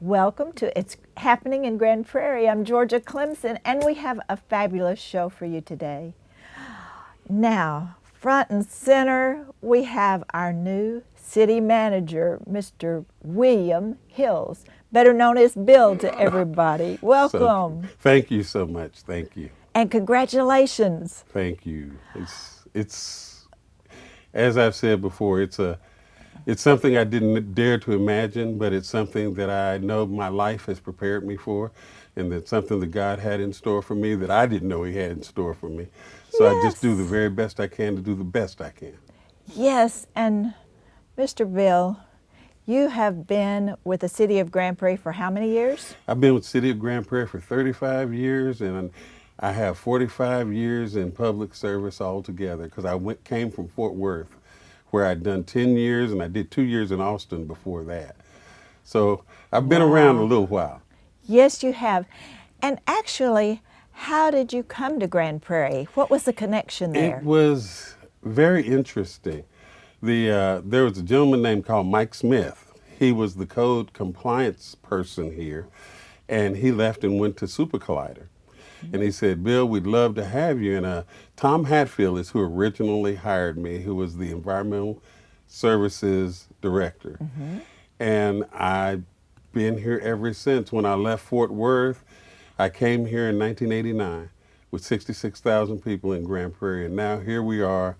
Welcome to It's Happening in Grand Prairie. I'm Georgia Clemson, and we have a fabulous show for you today. Now, front and center, we have our new city manager, Mr. William Hills, better known as Bill to everybody. Welcome. Thank you so much. Thank you. And congratulations. Thank you. It's as I've said before, it's something I didn't dare to imagine, but it's something that I know my life has prepared me for, and that's something that God had in store for me that I didn't know He had in store for me. So I just do the very best I can to do the best I can. Yes, and Mr. Bill, you have been with the city of Grand Prairie for how many years? I've been with the city of Grand Prairie for 35 years, and I have 45 years in public service altogether because came from Fort Worth, where I'd done 10 years, and I did 2 years in Austin before that. So I've been around a little while. Yes, you have. And actually, how did you come to Grand Prairie? What was the connection there? It was very interesting. There was a gentleman named called Mike Smith. He was the code compliance person here, and he left and went to Super Collider. And he said, Bill, we'd love to have you. And Tom Hatfield is who originally hired me, who was the environmental services director. And I've been here ever since. When I left Fort Worth, I came here in 1989 with 66,000 people in Grand Prairie. And now here we are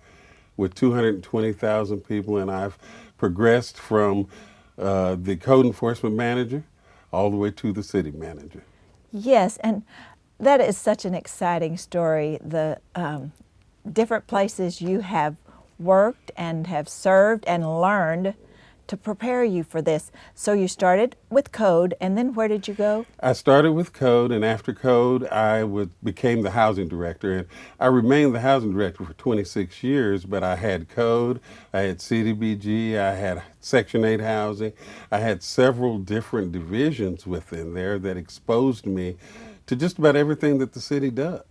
with 220,000 people. And I've progressed from the code enforcement manager all the way to the city manager. Yes, and that is such an exciting story. The different places you have worked and have served and learned to prepare you for this. So you started with code, and then where did you go? I started with code, and after code, I became the housing director. And I remained the housing director for 26 years, but I had code, I had CDBG, I had Section 8 housing. I had several different divisions within there that exposed me to just about everything that the city does,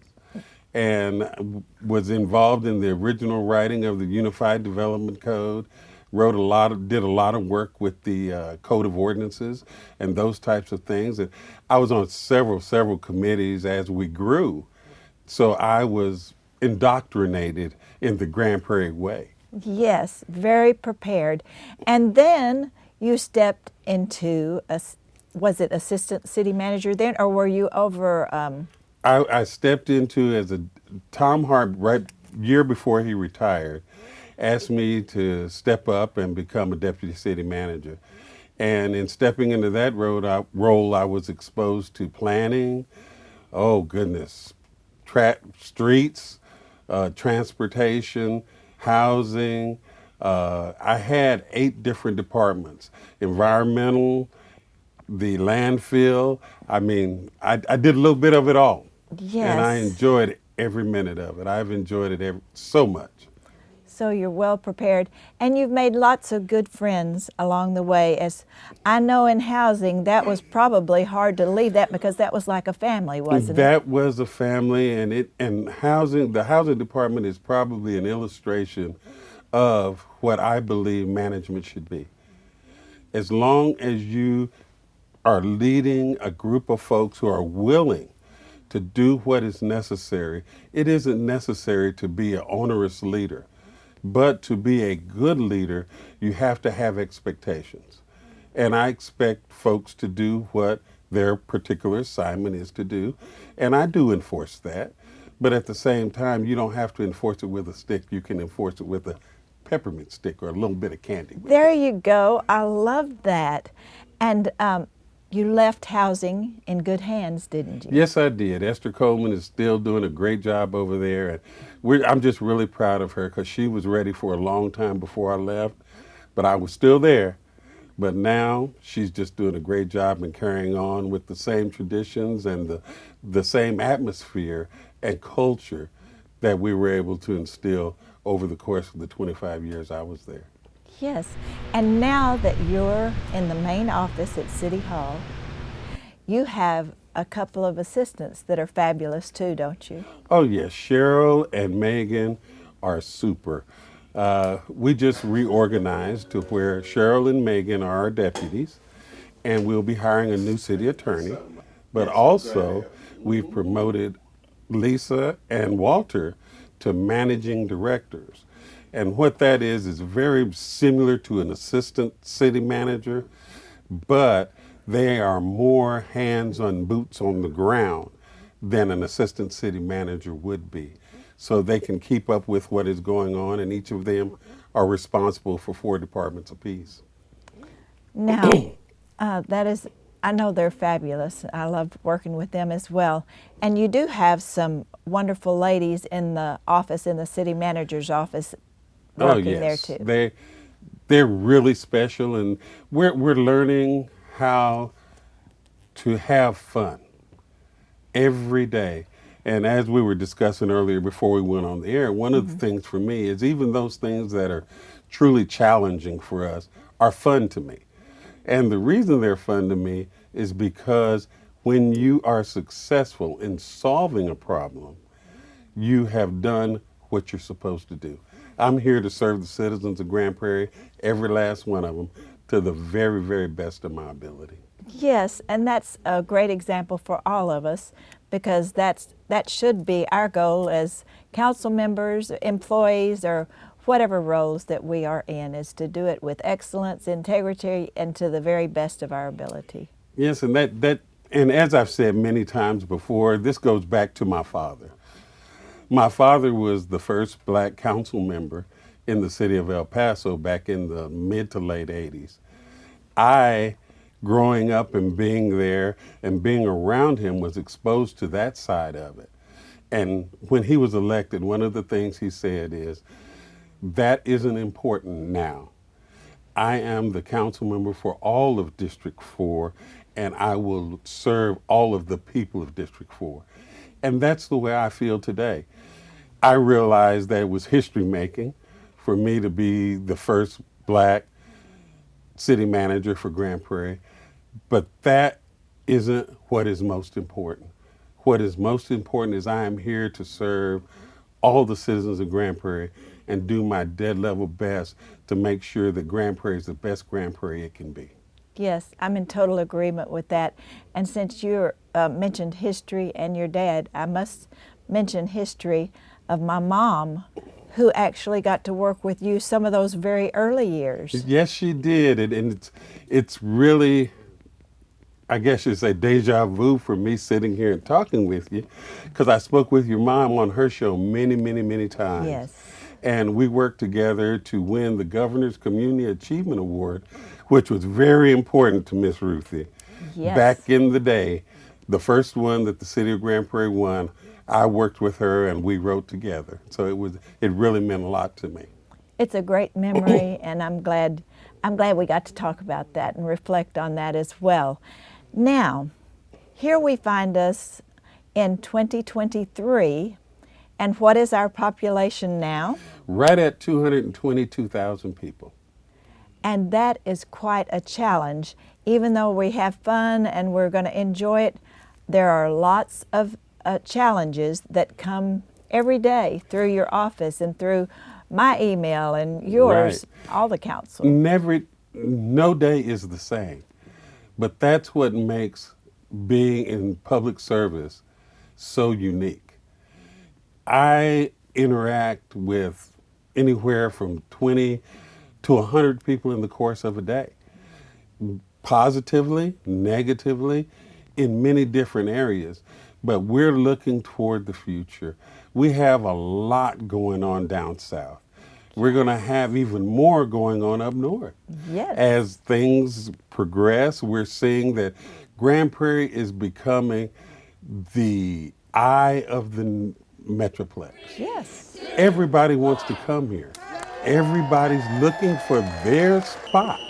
and was involved in the original writing of the Unified Development Code, did a lot of work with the Code of Ordinances and those types of things. And I was on several committees as we grew. So I was indoctrinated in the Grand Prairie way. Yes, very prepared. And then you stepped into was it assistant city manager then, or were you over? I stepped into as Tom Hart, right year before he retired, asked me to step up and become a deputy city manager. And in stepping into that role, I was exposed to planning, oh goodness, streets, transportation, housing. I had 8 different departments: environmental, the landfill. I mean, I did a little bit of it all. Yes. And I enjoyed every minute of it. I've enjoyed it so much. So you're well prepared, and you've made lots of good friends along the way. As I know in housing, that was probably hard to leave that because that was like a family, wasn't it? That was a family, and housing, the housing department is probably an illustration of what I believe management should be. As long as you are leading a group of folks who are willing to do what is necessary. It isn't necessary to be an onerous leader, but to be a good leader, you have to have expectations. And I expect folks to do what their particular assignment is to do, and I do enforce that. But at the same time, you don't have to enforce it with a stick. You can enforce it with a peppermint stick or a little bit of candy. There you go. I love that. And you left housing in good hands, didn't you? Yes, I did. Esther Coleman is still doing a great job over there. And I'm just really proud of her because she was ready for a long time before I left, but I was still there. But now she's just doing a great job and carrying on with the same traditions and the same atmosphere and culture that we were able to instill over the course of the 25 years I was there. Yes, and now that you're in the main office at City Hall, you have a couple of assistants that are fabulous too, don't you? Oh yes, Cheryl and Megan are super. We just reorganized to where Cheryl and Megan are our deputies, and we'll be hiring a new city attorney. But also, we've promoted Lisa and Walter to managing directors. And what that is very similar to an assistant city manager, but they are more hands-on, boots on the ground than an assistant city manager would be. So they can keep up with what is going on, and each of them are responsible for 4 departments apiece. Now, I know they're fabulous. I love working with them as well. And you do have some wonderful ladies in the office, in the city manager's office, working there too. They're really special, and we're learning how to have fun every day. And as we were discussing earlier before we went on the air, one of the things for me is even those things that are truly challenging for us are fun to me. And the reason they're fun to me is because when you are successful in solving a problem, you have done what you're supposed to do. I'm here to serve the citizens of Grand Prairie, every last one of them, to the very, very best of my ability. Yes, and that's a great example for all of us, because that should be our goal as council members, employees, or whatever roles that we are in, is to do it with excellence, integrity, and to the very best of our ability. Yes, and and as I've said many times before, this goes back to my father. My father was the first black council member in the city of El Paso back in the mid to late 80s. I, growing up and being there and being around him, was exposed to that side of it. And when he was elected, one of the things he said is, that isn't important now. I am the council member for all of District 4, and I will serve all of the people of District 4. And that's the way I feel today. I realized that it was history making for me to be the first black city manager for Grand Prairie, but that isn't what is most important. What is most important is I am here to serve all the citizens of Grand Prairie and do my dead level best to make sure that Grand Prairie is the best Grand Prairie it can be. Yes, I'm in total agreement with that. And since you mentioned history and your dad, I must mention history of my mom, who actually got to work with you some of those very early years. Yes, she did. And it's really, I guess you'd say, deja vu for me sitting here and talking with you, because I spoke with your mom on her show many, many, many times. Yes. And we worked together to win the Governor's Community Achievement Award, which was very important to Miss Ruthie. Yes. Back in the day, the first one that the city of Grand Prairie won, I worked with her and we wrote together. So it really meant a lot to me. It's a great memory, and I'm glad we got to talk about that and reflect on that as well. Now, here we find us in 2023, and what is our population now? Right at 222,000 people. And that is quite a challenge. Even though we have fun and we're going to enjoy it, there are lots of challenges that come every day through your office and through my email and yours, right. All the council. No day is the same, but that's what makes being in public service so unique. I interact with anywhere from 20 to 100 people in the course of a day, positively, negatively, in many different areas. But we're looking toward the future. We have a lot going on down south. We're going to have even more going on up north. Yes. As things progress, we're seeing that Grand Prairie is becoming the eye of the Metroplex. Yes. Everybody wants to come here. Everybody's looking for their spot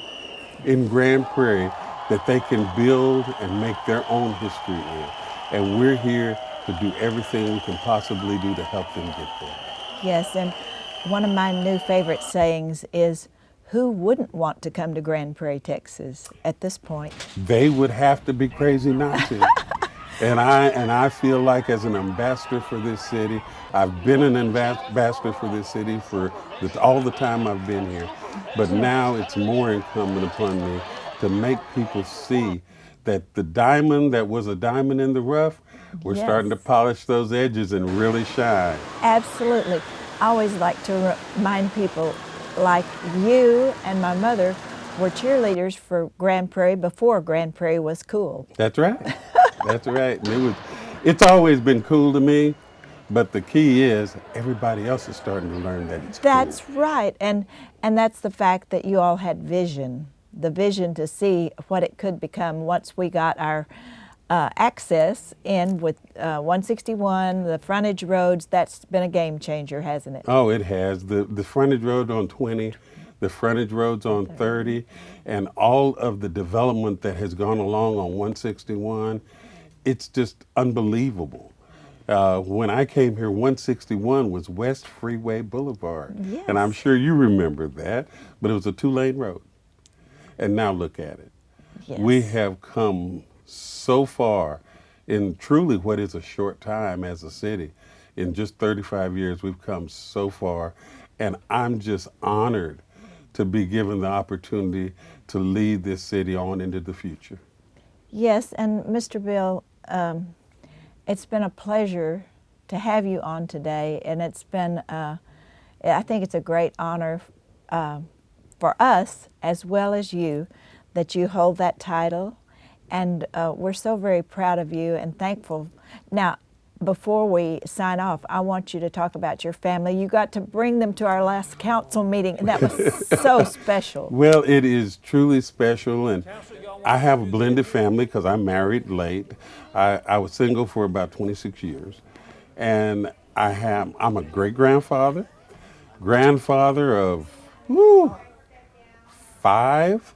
in Grand Prairie that they can build and make their own history in. And we're here to do everything we can possibly do to help them get there. Yes, and one of my new favorite sayings is, who wouldn't want to come to Grand Prairie, Texas at this point? They would have to be crazy not to. And I feel like, as an ambassador for this city, I've been an ambassador for this city for all the time I've been here. But now it's more incumbent upon me to make people see that the diamond that was a diamond in the rough, we're starting to Yes. polish those edges and really shine. Absolutely. I always like to remind people, like you and my mother were cheerleaders for Grand Prairie before Grand Prairie was cool. That's right. That's right. And it's always been cool to me, but the key is everybody else is starting to learn that it's cool. That's right. And that's the fact that you all had vision, the vision to see what it could become once we got our access in with 161, the frontage roads. That's been a game changer, hasn't it? Oh, it has. The frontage road on 20, the frontage roads on 30, and all of the development that has gone along on 161, it's just unbelievable. When I came here, 161 was West Freeway Boulevard. Yes. And I'm sure you remember that, but it was a 2-lane road. And now look at it. Yes. We have come so far in truly what is a short time as a city. In just 35 years, we've come so far. And I'm just honored to be given the opportunity to lead this city on into the future. Yes, and Mr. Bill, it's been a pleasure to have you on today, and it's been, I think it's a great honor for us as well as you that you hold that title, and we're so very proud of you and thankful. Now, before we sign off, I want you to talk about your family. You got to bring them to our last council meeting, and that was so special. Well, it is truly special, and I have a blended family because I'm married late. I was single for about 26 years, and I'm a great-grandfather, grandfather of 5,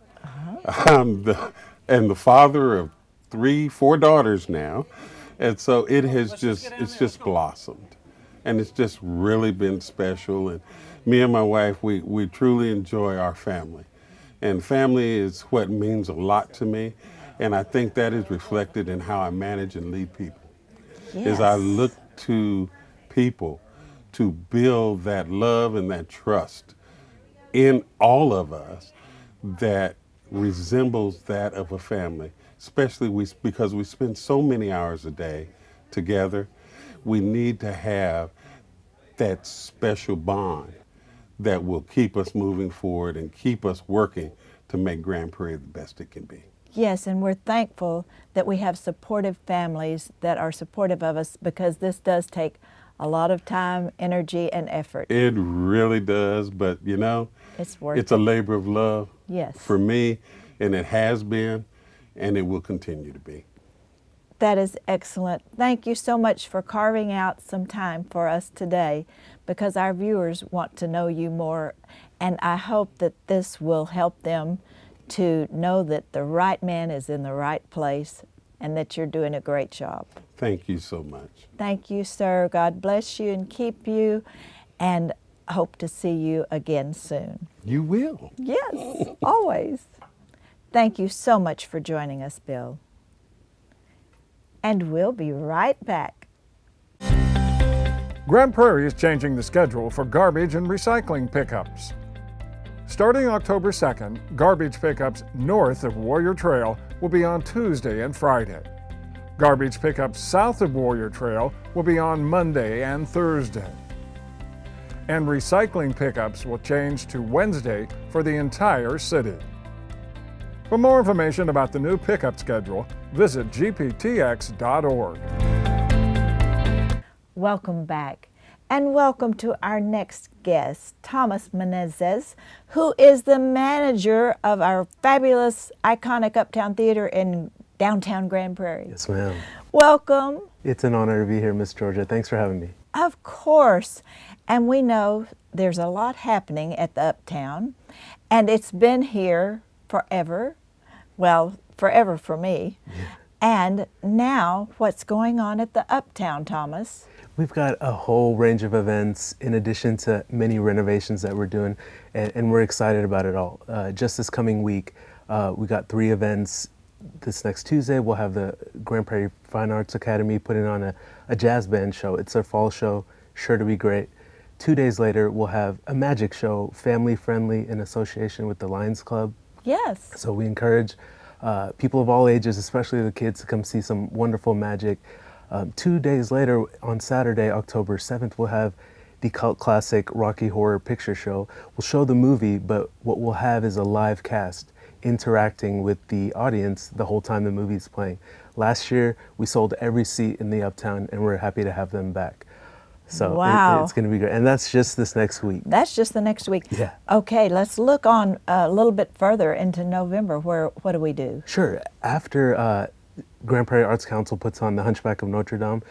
and the father of 3, 4 daughters now. And so it's just blossomed, and it's just really been special. And me and my wife, we truly enjoy our family, and family is what means a lot to me. And I think that is reflected in how I manage and lead people. Yes. Is I look to people to build that love and that trust in all of us that resembles that of a family. Especially because we spend so many hours a day together, we need to have that special bond that will keep us moving forward and keep us working to make Grand Prairie the best it can be. Yes, and we're thankful that we have supportive families that are supportive of us, because this does take a lot of time, energy, and effort. It really does, but It's worth it's a labor of love. Yes. For me, and it has been, and it will continue to be. That is excellent. Thank you so much for carving out some time for us today, because our viewers want to know you more, and I hope that this will help them to know that the right man is in the right place and that you're doing a great job. Thank you so much. Thank you, sir. God bless you and keep you, and hope to see you again soon. You will. Yes, always. Thank you so much for joining us, Bill. And we'll be right back. Grand Prairie is changing the schedule for garbage and recycling pickups. Starting October 2nd, garbage pickups north of Warrior Trail will be on Tuesday and Friday. Garbage pickups south of Warrior Trail will be on Monday and Thursday. And recycling pickups will change to Wednesday for the entire city. For more information about the new pickup schedule, visit gptx.org. Welcome back, and welcome to our next guest, Thomas Menezes, who is the manager of our fabulous, iconic Uptown Theater in downtown Grand Prairie. Yes, ma'am. Welcome. It's an honor to be here, Miss Georgia. Thanks for having me. Of course. And we know there's a lot happening at the Uptown, and it's been here forever. Well, forever for me. Yeah. And now, what's going on at the Uptown, Thomas? We've got a whole range of events in addition to many renovations that we're doing, and we're excited about it all. Just this coming week, we got 3 events. This next Tuesday, we'll have the Grand Prairie Fine Arts Academy putting on a jazz band show. It's their fall show, sure to be great. 2 days later, we'll have a magic show, family friendly, in association with the Lions Club, Yes. So we encourage people of all ages, especially the kids, to come see some wonderful magic. 2 days later, on Saturday, October 7th, we'll have the cult classic Rocky Horror Picture Show. We'll show the movie, but what we'll have is a live cast interacting with the audience the whole time the movie's playing. Last year, we sold every seat in the Uptown, and we're happy to have them back. So Wow. it's going to be great. And that's just this next week. That's just the next week. Yeah. Okay, let's look on a little bit further into November. What do we do? Sure. After Grand Prairie Arts Council puts on The Hunchback of Notre Dame,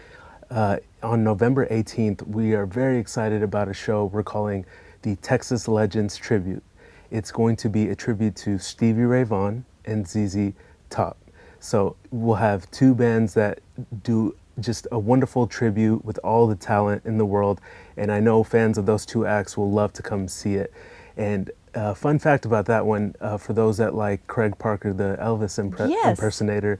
on November 18th, we are very excited about a show we're calling the Texas Legends Tribute. It's going to be a tribute to Stevie Ray Vaughan and ZZ Top. So we'll have two bands that do just a wonderful tribute with all the talent in the world. And I know fans of those two acts will love to come see it. And fun fact about that one, for those that like Craig Parker, the Elvis Yes. impersonator,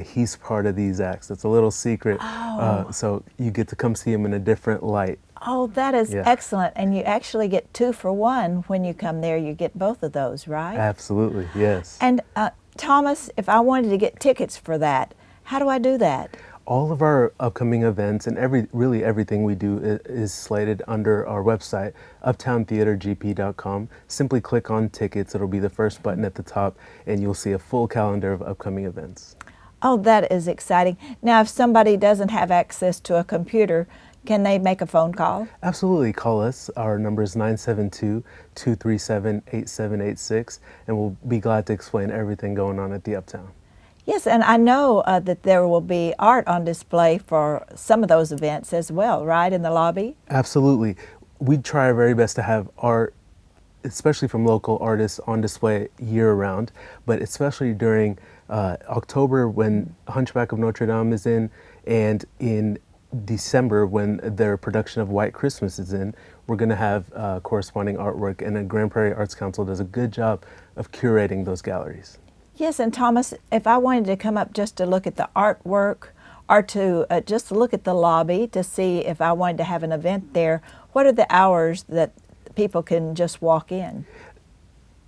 he's part of these acts. It's a little secret. Oh. So you get to come see him in a different light. Oh, that is Yeah. excellent. And you actually get 2 for 1 when you come there. You get both of those, right? Absolutely, yes. And Thomas, if I wanted to get tickets for that, how do I do that? All of our upcoming events and really everything we do is slated under our website, uptowntheatergp.com. Simply click on tickets. It'll be the first button at the top, and you'll see a full calendar of upcoming events. Oh, that is exciting. Now, if somebody doesn't have access to a computer, can they make a phone call? Absolutely, call us. Our number is 972-237-8786, and we'll be glad to explain everything going on at the Uptown. Yes, and I know that there will be art on display for some of those events as well, right, in the lobby? Absolutely. We try our very best to have art, especially from local artists, on display year-round, but especially during October when Hunchback of Notre Dame is in, and in December when their production of White Christmas is in, we're going to have corresponding artwork, and the Grand Prairie Arts Council does a good job of curating those galleries. Yes, and Thomas, if I wanted to come up just to look at the artwork or to just look at the lobby to see if I wanted to have an event there, what are the hours that people can just walk in?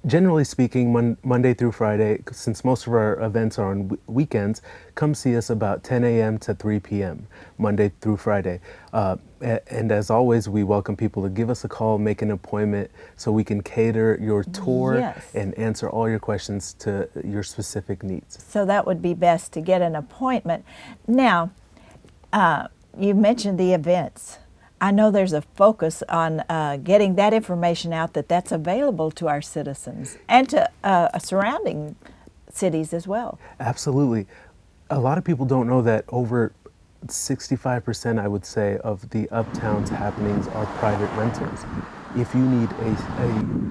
Generally speaking, Monday through Friday, since most of our events are on weekends, come see us about 10 a.m. to 3 p.m., Monday through Friday. And as always, we welcome people to give us a call, make an appointment, so we can cater your tour Yes. and answer all your questions to your specific needs. So that would be best to get an appointment. Now, you mentioned the events. I know there's a focus on getting that information out that's available to our citizens and to surrounding cities as well. Absolutely. A lot of people don't know that over 65%, I would say, of the Uptown's happenings are private rentals. If you need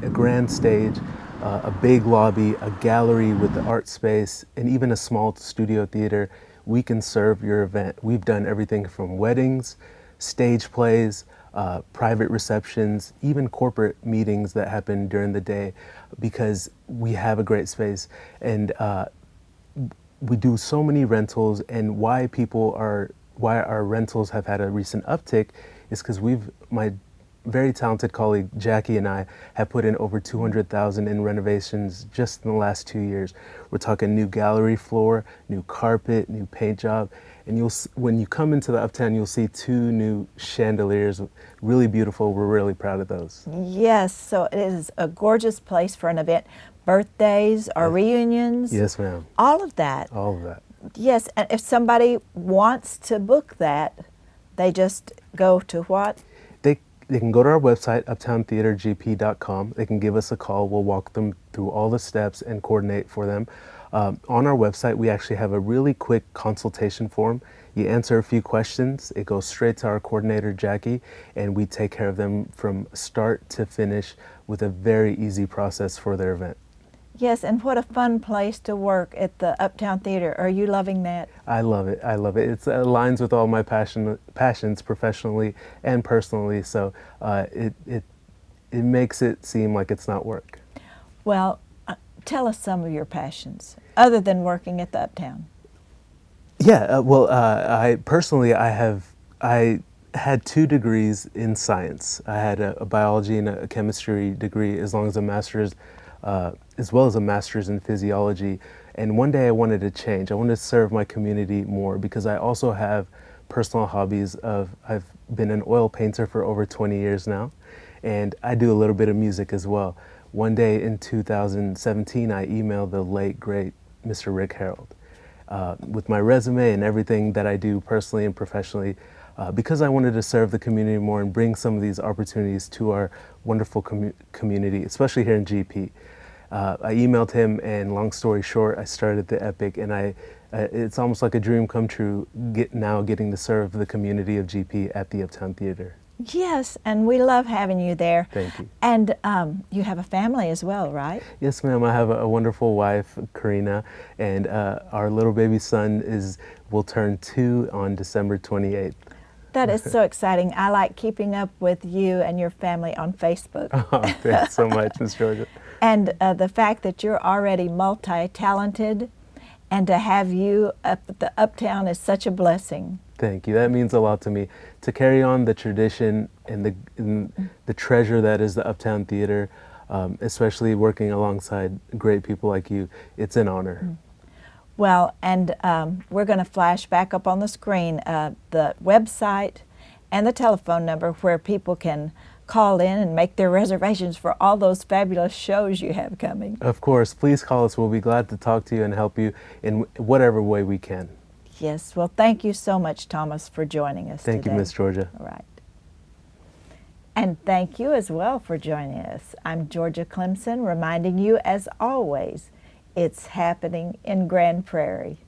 a grand stage, a big lobby, a gallery with the art space, and even a small studio theater, we can serve your event. We've done everything from weddings, stage plays, private receptions, even corporate meetings that happen during the day, because we have a great space. And we do so many rentals, and why our rentals have had a recent uptick is because my very talented colleague Jackie and I have put in over $200,000 in renovations just in the last 2 years. We're talking new gallery floor, new carpet, new paint job, and when you come into the Uptown, you'll see 2 new chandeliers, really beautiful. We're really proud of those. Yes, so it is a gorgeous place for an event. Birthdays or reunions. Yes, ma'am. All of that. All of that. Yes, and if somebody wants to book that, they just go to what? They can go to our website, uptowntheatergp.com. They can give us a call. We'll walk them through all the steps and coordinate for them. On our website, we actually have a really quick consultation form. You answer a few questions. It goes straight to our coordinator, Jackie, and we take care of them from start to finish with a very easy process for their event. Yes, and what a fun place to work at the Uptown Theater. Are you loving that? I love it. I love it. It aligns with all my passions professionally and personally, so it makes it seem like it's not work. Well, tell us some of your passions, other than working at the Uptown. Yeah, I personally, I had 2 degrees in science. I had a biology and a chemistry degree, as long as a master's as well as a master's in physiology. And one day I wanted to change. I wanted to serve my community more because I also have personal hobbies I've been an oil painter for over 20 years now, and I do a little bit of music as well. One day in 2017, I emailed the late, great Mr. Rick Harold with my resume and everything that I do personally and professionally because I wanted to serve the community more and bring some of these opportunities to our wonderful community, especially here in GP. I emailed him, and long story short, I started the Epic, and it's almost like a dream come true now getting to serve the community of GP at the Uptown Theater. Yes, and we love having you there. Thank you. And you have a family as well, right? Yes, ma'am. I have a wonderful wife, Karina, and our little baby son will turn 2 on December 28th. That is so exciting. I like keeping up with you and your family on Facebook. Oh, thanks so much, Ms. Georgia. And the fact that you're already multi-talented, and to have you up at the Uptown is such a blessing. Thank you. That means a lot to me. To carry on the tradition and the treasure that is the Uptown Theater, especially working alongside great people like you, it's an honor. Well, and we're going to flash back up on the screen the website and the telephone number where people can call in and make their reservations for all those fabulous shows you have coming. Of course, please call us. We'll be glad to talk to you and help you in whatever way we can. Yes, well, thank you so much, Thomas, for joining us today. Thank you, Miss Georgia. All right. And thank you as well for joining us. I'm Georgia Clemson, reminding you, as always, it's happening in Grand Prairie.